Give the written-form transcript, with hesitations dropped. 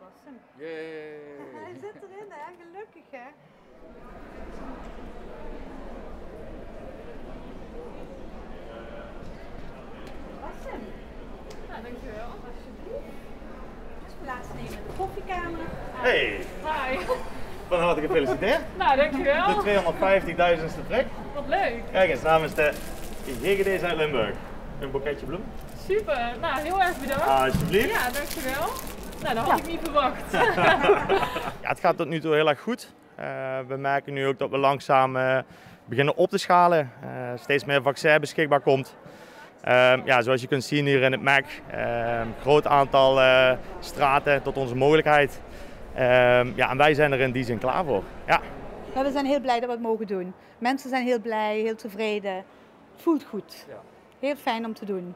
Awesome. Yay! Hij zit erin, hè? Gelukkig, hè? Awesome. Nou, dankjewel. Alsjeblieft. Dus plaatsnemen in de koffiekamer. Hey, Hi. van harte gefeliciteerd. Nou, dankjewel. De 250.000ste trek. Wat leuk. Kijk eens, namens de GGD Zuid-Limburg. Een boeketje bloem. Super. Nou, heel erg bedankt. Alsjeblieft. Ja, dankjewel. Nou, dat had ik niet verwacht. Ja, het gaat tot nu toe heel erg goed. We merken nu ook dat we langzaam beginnen op te schalen. Steeds meer vaccin beschikbaar komt. Ja, zoals je kunt zien hier in het MEC, groot aantal straten tot onze mogelijkheid. Ja, en wij zijn er in die zin klaar voor. Ja. Ja, we zijn heel blij dat we het mogen doen. Mensen zijn heel blij, heel tevreden. Het voelt goed. Ja. Heel fijn om te doen.